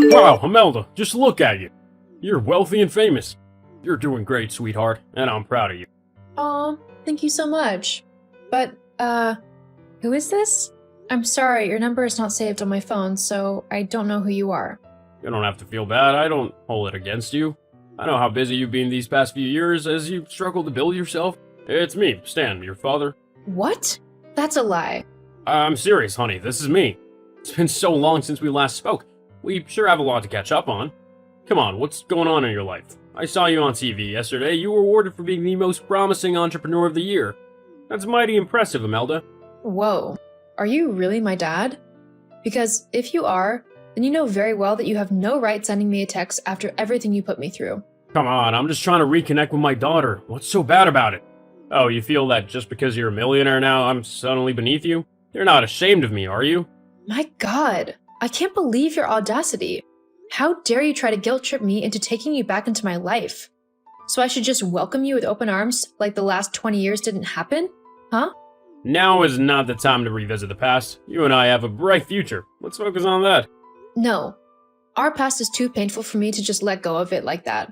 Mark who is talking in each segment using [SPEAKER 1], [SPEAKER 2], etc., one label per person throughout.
[SPEAKER 1] Wow, Imelda, just look at you. You're wealthy and famous. You're doing great, sweetheart, and I'm proud of you.
[SPEAKER 2] Aw, thank you so much. But, who is this? I'm sorry, your number is not saved on my phone, so I don't know who you are.
[SPEAKER 1] You don't have to feel bad. I don't hold it against you. I know how busy you've been these past few years as you struggle to build yourself. It's me, Stan, your father.
[SPEAKER 2] What? That's a lie.
[SPEAKER 1] I'm serious, honey. This is me. It's been so long since we last spoke. We sure have a lot to catch up on. Come on, what's going on in your life? I saw you on TV yesterday. You were awarded for being the most promising entrepreneur of the year. That's mighty impressive, Imelda.
[SPEAKER 2] Whoa. Are you really my dad? Because if you are, then you know very well that you have no right sending me a text after everything you put me through.
[SPEAKER 1] Come on, I'm just trying to reconnect with my daughter. What's so bad about it? Oh, you feel that just because you're a millionaire now, I'm suddenly beneath you? You're not ashamed of me, are you?
[SPEAKER 2] My God, I can't believe your audacity. How dare you try to guilt trip me into taking you back into my life? So I should just welcome you with open arms like the last 20 years didn't happen? Huh?
[SPEAKER 1] Now is not the time to revisit the past. You and I have a bright future. Let's focus on that.
[SPEAKER 2] No. Our past is too painful for me to just let go of it like that.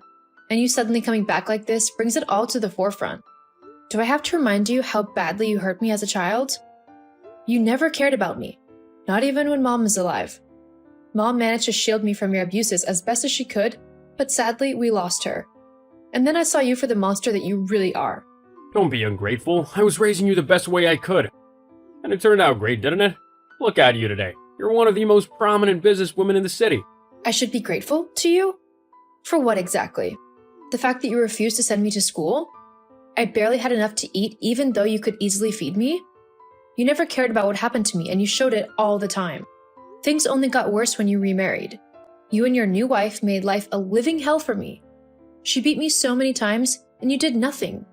[SPEAKER 2] And you suddenly coming back like this brings it all to the forefront. Do I have to remind you how badly you hurt me as a child? You never cared about me. Not even when Mom was alive. Mom managed to shield me from your abuses as best as she could, but sadly, we lost her. And then I saw you for the monster that you really are.
[SPEAKER 1] Don't be ungrateful. I was raising you the best way I could. And it turned out great, didn't it? Look at you today. You're one of the most prominent businesswomen in the city.
[SPEAKER 2] I should be grateful to you? For what exactly? The fact that you refused to send me to school? I barely had enough to eat even though you could easily feed me? You never cared about what happened to me and you showed it all the time. Things only got worse when you remarried. You and your new wife made life a living hell for me. She beat me so many times and you did nothing.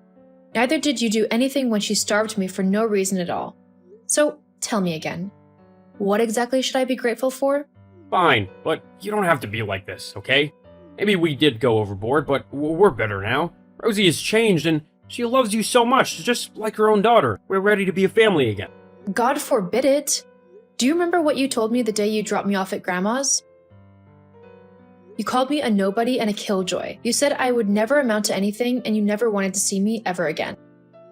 [SPEAKER 2] Neither did you do anything when she starved me for no reason at all. So, tell me again. What exactly should I be grateful for?
[SPEAKER 1] Fine, but you don't have to be like this, okay? Maybe we did go overboard, but we're better now. Rosie has changed and she loves you so much, just like her own daughter. We're ready to be a family again.
[SPEAKER 2] God forbid it. Do you remember what you told me the day you dropped me off at Grandma's? You called me a nobody and a killjoy. You said I would never amount to anything and you never wanted to see me ever again.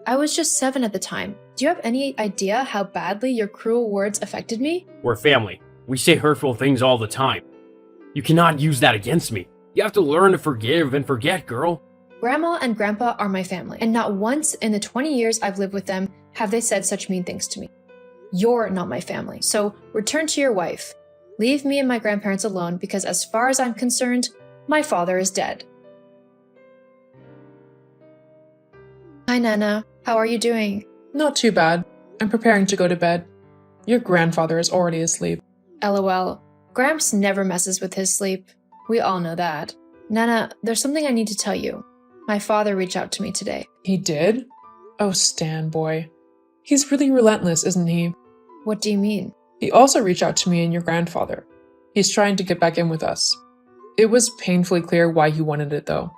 [SPEAKER 2] I was just 7 at the time. Do you have any idea how badly your cruel words affected me?
[SPEAKER 1] We're family. We say hurtful things all the time. You cannot use that against me. You have to learn to forgive and forget, girl.
[SPEAKER 2] Grandma and Grandpa are my family, and not once in the 20 years I've lived with them have they said such mean things to me. You're not my family, so return to your wife. Leave me and my grandparents alone because as far as I'm concerned, my father is dead. Hi, Nana. How are you doing?
[SPEAKER 3] Not too bad. I'm preparing to go to bed. Your grandfather is already asleep.
[SPEAKER 2] LOL. Gramps never messes with his sleep. We all know that. Nana, there's something I need to tell you. My father reached out to me today.
[SPEAKER 3] He did? Oh, Stan, boy. He's really relentless, isn't he?
[SPEAKER 2] What do you mean?
[SPEAKER 3] He also reached out to me and your grandfather. He's trying to get back in with us. It was painfully clear why he wanted it, though.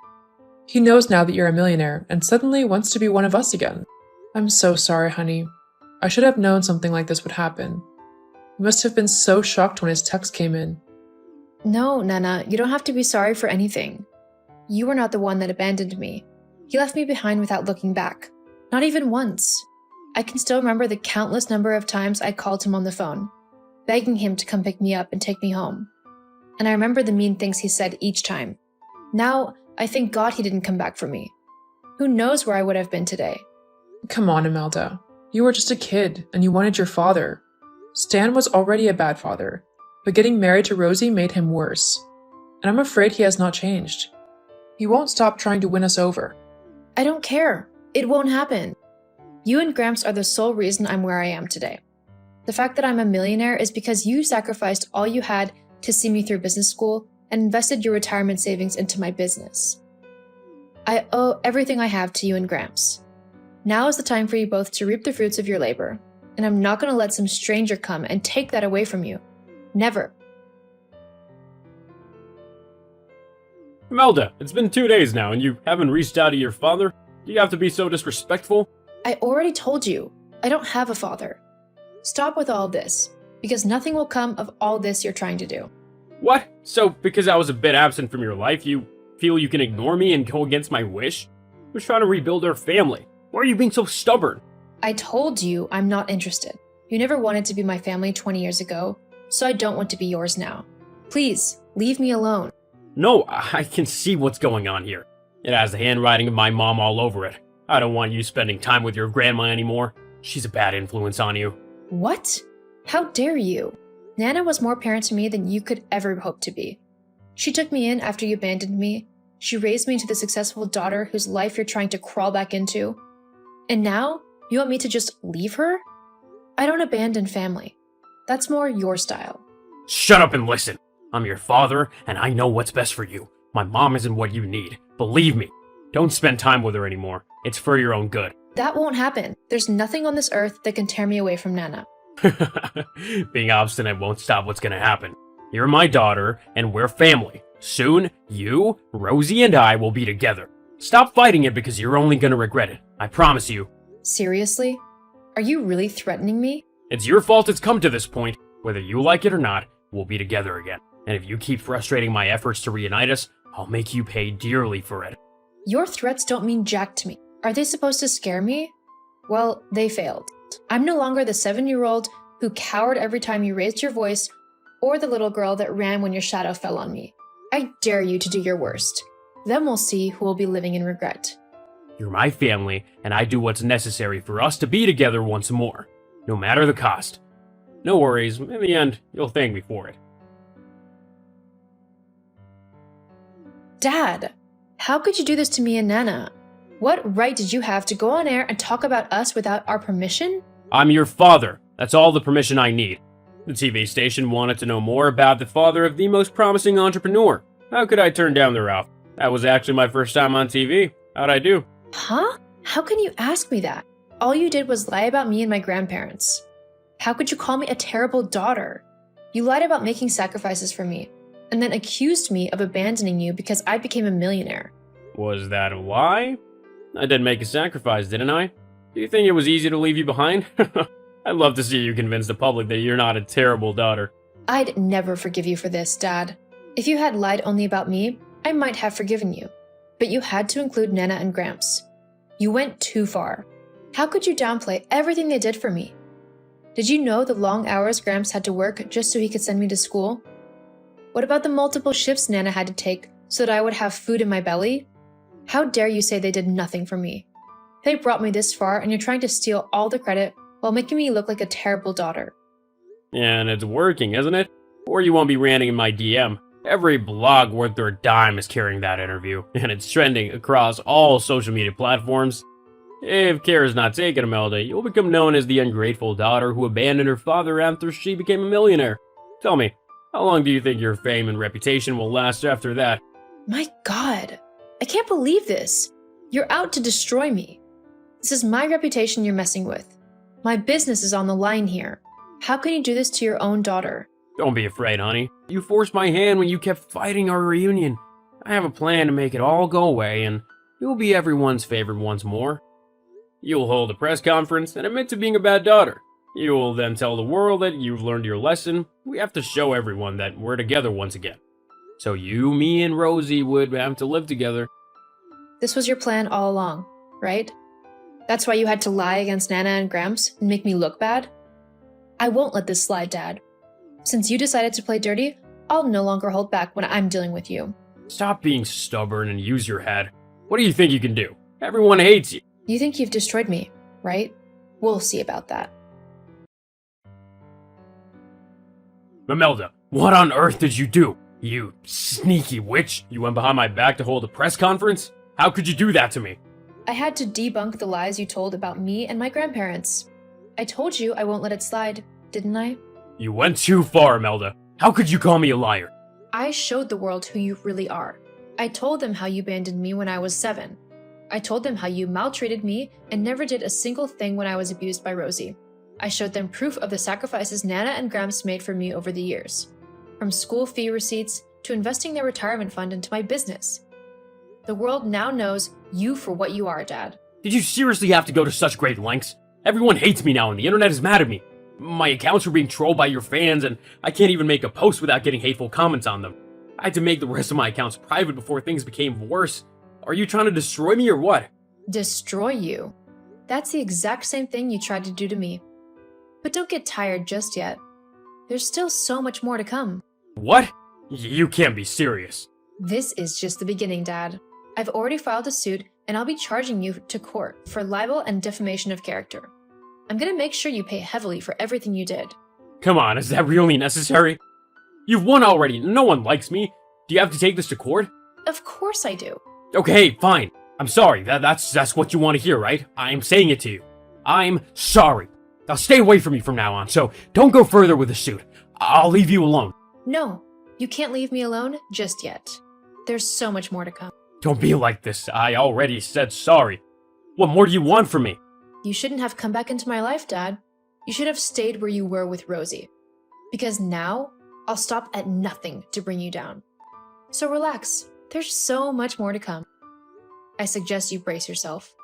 [SPEAKER 3] He knows now that you're a millionaire and suddenly wants to be one of us again. I'm so sorry, honey. I should have known something like this would happen. You must have been so shocked when his text came in.
[SPEAKER 2] No, Nana, you don't have to be sorry for anything. You were not the one that abandoned me. He left me behind without looking back. Not even once. I can still remember the countless number of times I called him on the phone, begging him to come pick me up and take me home. And I remember the mean things he said each time. Now, I thank God he didn't come back for me. Who knows where I would have been today?
[SPEAKER 3] Come on, Imelda. You were just a kid, and you wanted your father. Stan was already a bad father, but getting married to Rosie made him worse. And I'm afraid he has not changed. He won't stop trying to win us over.
[SPEAKER 2] I don't care. It won't happen. You and Gramps are the sole reason I'm where I am today. The fact that I'm a millionaire is because you sacrificed all you had to see me through business school and invested your retirement savings into my business. I owe everything I have to you and Gramps. Now is the time for you both to reap the fruits of your labor, and I'm not going to let some stranger come and take that away from you. Never.
[SPEAKER 1] Imelda, it's been 2 days now and you haven't reached out to your father? Do you have to be so disrespectful?
[SPEAKER 2] I already told you, I don't have a father. Stop with all this, because nothing will come of all this you're trying to do.
[SPEAKER 1] What? So, because I was a bit absent from your life, you feel you can ignore me and go against my wish? We're trying to rebuild our family. Why are you being so stubborn?
[SPEAKER 2] I told you I'm not interested. You never wanted to be my family 20 years ago, so I don't want to be yours now. Please, leave me alone.
[SPEAKER 1] No, I can see what's going on here. It has the handwriting of my mom all over it. I don't want you spending time with your grandma anymore. She's a bad influence on you.
[SPEAKER 2] What? How dare you? Nana was more parent to me than you could ever hope to be. She took me in after you abandoned me. She raised me into the successful daughter whose life you're trying to crawl back into. And now, you want me to just leave her? I don't abandon family. That's more your style.
[SPEAKER 1] Shut up and listen. I'm your father, and I know what's best for you. My mom isn't what you need. Believe me. Don't spend time with her anymore. It's for your own good.
[SPEAKER 2] That won't happen. There's nothing on this earth that can tear me away from Nana.
[SPEAKER 1] Being obstinate won't stop what's gonna happen. You're my daughter, and we're family. Soon, you, Rosie, and I will be together. Stop fighting it because you're only gonna regret it. I promise you.
[SPEAKER 2] Seriously? Are you really threatening me?
[SPEAKER 1] It's your fault it's come to this point. Whether you like it or not, we'll be together again. And if you keep frustrating my efforts to reunite us, I'll make you pay dearly for it.
[SPEAKER 2] Your threats don't mean jack to me. Are they supposed to scare me? Well, they failed. I'm no longer the 7-year-old who cowered every time you raised your voice, or the little girl that ran when your shadow fell on me. I dare you to do your worst. Then we'll see who will be living in regret.
[SPEAKER 1] You're my family, and I do what's necessary for us to be together once more, no matter the cost. No worries, in the end, you'll thank me for it.
[SPEAKER 2] Dad, how could you do this to me and Nana? What right did you have to go on air and talk about us without our permission?
[SPEAKER 1] I'm your father. That's all the permission I need. The TV station wanted to know more about the father of the most promising entrepreneur. How could I turn down their offer? That was actually my first time on TV. How'd I do?
[SPEAKER 2] Huh? How can you ask me that? All you did was lie about me and my grandparents. How could you call me a terrible daughter? You lied about making sacrifices for me, and then accused me of abandoning you because I became a millionaire.
[SPEAKER 1] Was that a lie? I did make a sacrifice, didn't I? Do you think it was easy to leave you behind? I'd love to see you convince the public that you're not a terrible daughter.
[SPEAKER 2] I'd never forgive you for this, Dad. If you had lied only about me, I might have forgiven you. But you had to include Nana and Gramps. You went too far. How could you downplay everything they did for me? Did you know the long hours Gramps had to work just so he could send me to school? What about the multiple shifts Nana had to take so that I would have food in my belly? How dare you say they did nothing for me? They brought me this far and you're trying to steal all the credit while making me look like a terrible daughter.
[SPEAKER 1] Yeah, and it's working, isn't it? Or you won't be ranting in my DM. Every blog worth their dime is carrying that interview, and it's trending across all social media platforms. If care is not taken, Imelda, you'll become known as the ungrateful daughter who abandoned her father after she became a millionaire. Tell me, how long do you think your fame and reputation will last after that?
[SPEAKER 2] My God, I can't believe this. You're out to destroy me. This is my reputation you're messing with. My business is on the line here. How can you do this to your own daughter?
[SPEAKER 1] Don't be afraid, honey. You forced my hand when you kept fighting our reunion. I have a plan to make it all go away, and you'll be everyone's favorite once more. You'll hold a press conference and admit to being a bad daughter. You will then tell the world that you've learned your lesson. We have to show everyone that we're together once again. So you, me, and Rosie would have to live together.
[SPEAKER 2] This was your plan all along, right? That's why you had to lie against Nana and Gramps and make me look bad? I won't let this slide, Dad. Since you decided to play dirty, I'll no longer hold back when I'm dealing with you.
[SPEAKER 1] Stop being stubborn and use your head. What do you think you can do? Everyone hates you.
[SPEAKER 2] You think you've destroyed me, right? We'll see about that.
[SPEAKER 1] Imelda, what on earth did you do? You sneaky witch. You went behind my back to hold a press conference? How could you do that to me?
[SPEAKER 2] I had to debunk the lies you told about me and my grandparents. I told you I won't let it slide, didn't I?
[SPEAKER 1] You went too far, Imelda. How could you call me a liar?
[SPEAKER 2] I showed the world who you really are. I told them how you abandoned me when I was 7. I told them how you maltreated me and never did a single thing when I was abused by Rosie. I showed them proof of the sacrifices Nana and Gramps made for me over the years. From school fee receipts to investing their retirement fund into my business. The world now knows you for what you are, Dad.
[SPEAKER 1] Did you seriously have to go to such great lengths? Everyone hates me now and the internet is mad at me. My accounts were being trolled by your fans, and I can't even make a post without getting hateful comments on them. I had to make the rest of my accounts private before things became worse. Are you trying to destroy me or what?
[SPEAKER 2] Destroy you? That's the exact same thing you tried to do to me. But don't get tired just yet. There's still so much more to come.
[SPEAKER 1] What? You can't be serious.
[SPEAKER 2] This is just the beginning, Dad. I've already filed a suit, and I'll be charging you to court for libel and defamation of character. I'm gonna make sure you pay heavily for everything you did.
[SPEAKER 1] Come on, is that really necessary? You've won already. No one likes me. Do you have to take this to court?
[SPEAKER 2] Of course I do.
[SPEAKER 1] Okay, fine. I'm sorry. That's what you want to hear, right? I'm saying it to you. I'm sorry. Now stay away from me from now on, so don't go further with the suit. I'll leave you alone.
[SPEAKER 2] No, you can't leave me alone just yet. There's so much more to come.
[SPEAKER 1] Don't be like this. I already said sorry. What more do you want from me?
[SPEAKER 2] You shouldn't have come back into my life, Dad. You should have stayed where you were with Rosie. Because now, I'll stop at nothing to bring you down. So relax. There's so much more to come. I suggest you brace yourself.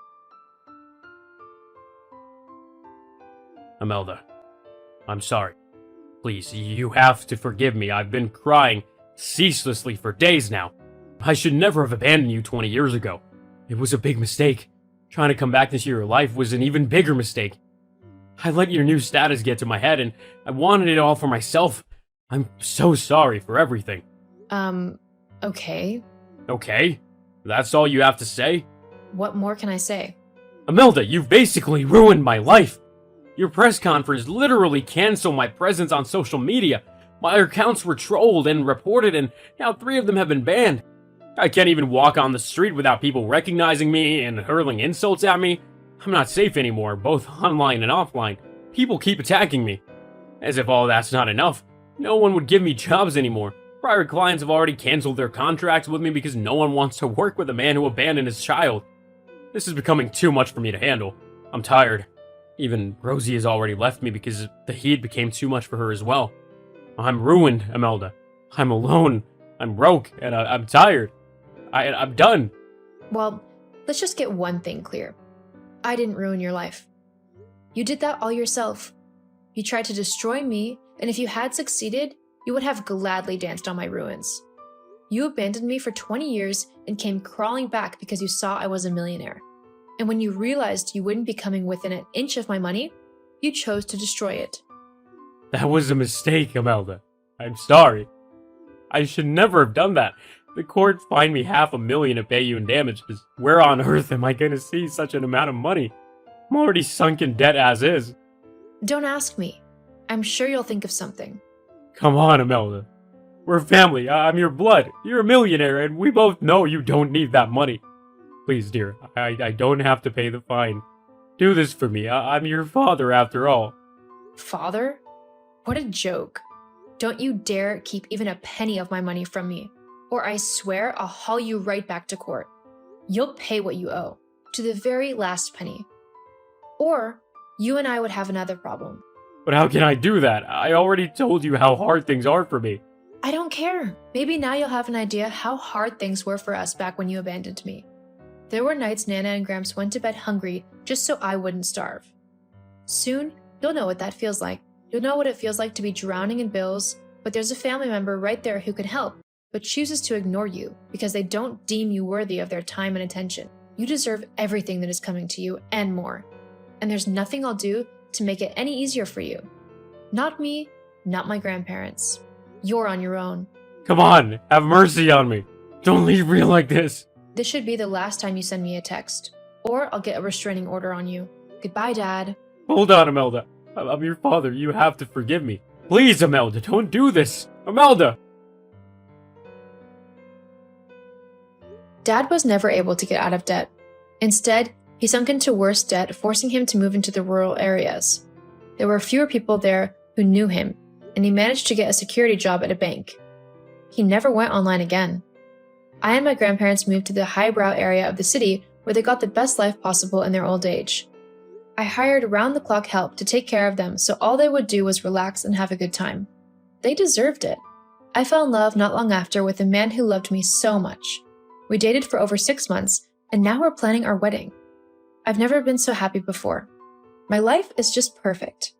[SPEAKER 1] Imelda, I'm sorry. Please, you have to forgive me. I've been crying ceaselessly for days now. I should never have abandoned you 20 years ago. It was a big mistake. Trying to come back into your life was an even bigger mistake. I let your new status get to my head, and I wanted it all for myself. I'm so sorry for everything.
[SPEAKER 2] Okay.
[SPEAKER 1] Okay? That's all you have to say?
[SPEAKER 2] What more can I say?
[SPEAKER 1] Imelda, you've basically ruined my life. Your press conference literally canceled my presence on social media. My accounts were trolled and reported, and now 3 of them have been banned. I can't even walk on the street without people recognizing me and hurling insults at me. I'm not safe anymore, both online and offline. People keep attacking me. As if all that's not enough, no one would give me jobs anymore. Prior clients have already canceled their contracts with me because no one wants to work with a man who abandoned his child. This is becoming too much for me to handle. I'm tired. Even Rosie has already left me because the heat became too much for her as well. I'm ruined, Imelda. I'm alone. I'm broke, and I'm tired. I'm done.
[SPEAKER 2] Well, let's just get one thing clear. I didn't ruin your life. You did that all yourself. You tried to destroy me, and if you had succeeded, you would have gladly danced on my ruins. You abandoned me for 20 years and came crawling back because you saw I was a millionaire. And when you realized you wouldn't be coming within an inch of my money, you chose to destroy it.
[SPEAKER 1] That was a mistake, Imelda. I'm sorry. I should never have done that. The court fined me $500,000 to pay you in damages. Where on earth am I going to see such an amount of money? I'm already sunk in debt as is.
[SPEAKER 2] Don't ask me. I'm sure you'll think of something.
[SPEAKER 1] Come on, Imelda. We're family. I'm your blood. You're a millionaire, and we both know you don't need that money. Please, dear, I don't have to pay the fine. Do this for me. I'm your father, after all.
[SPEAKER 2] Father? What a joke. Don't you dare keep even a penny of my money from me, or I swear I'll haul you right back to court. You'll pay what you owe, to the very last penny. Or you and I would have another problem.
[SPEAKER 1] But how can I do that? I already told you how hard things are for me.
[SPEAKER 2] I don't care. Maybe now you'll have an idea how hard things were for us back when you abandoned me. There were nights Nana and Gramps went to bed hungry just so I wouldn't starve. Soon, you'll know what that feels like. You'll know what it feels like to be drowning in bills, but there's a family member right there who can help, but chooses to ignore you because they don't deem you worthy of their time and attention. You deserve everything that is coming to you and more. And there's nothing I'll do to make it any easier for you. Not me, not my grandparents. You're on your own.
[SPEAKER 1] Come on, have mercy on me. Don't leave me like this.
[SPEAKER 2] This should be the last time you send me a text, or I'll get a restraining order on you. Goodbye, Dad.
[SPEAKER 1] Hold on, Imelda. I'm your father. You have to forgive me. Please, Imelda, don't do this. Imelda!
[SPEAKER 2] Dad was never able to get out of debt. Instead, he sunk into worse debt, forcing him to move into the rural areas. There were fewer people there who knew him, and he managed to get a security job at a bank. He never went online again. I and my grandparents moved to the highbrow area of the city where they got the best life possible in their old age. I hired round-the-clock help to take care of them so all they would do was relax and have a good time. They deserved it. I fell in love not long after with a man who loved me so much. We dated for over 6 months, and now we're planning our wedding. I've never been so happy before. My life is just perfect.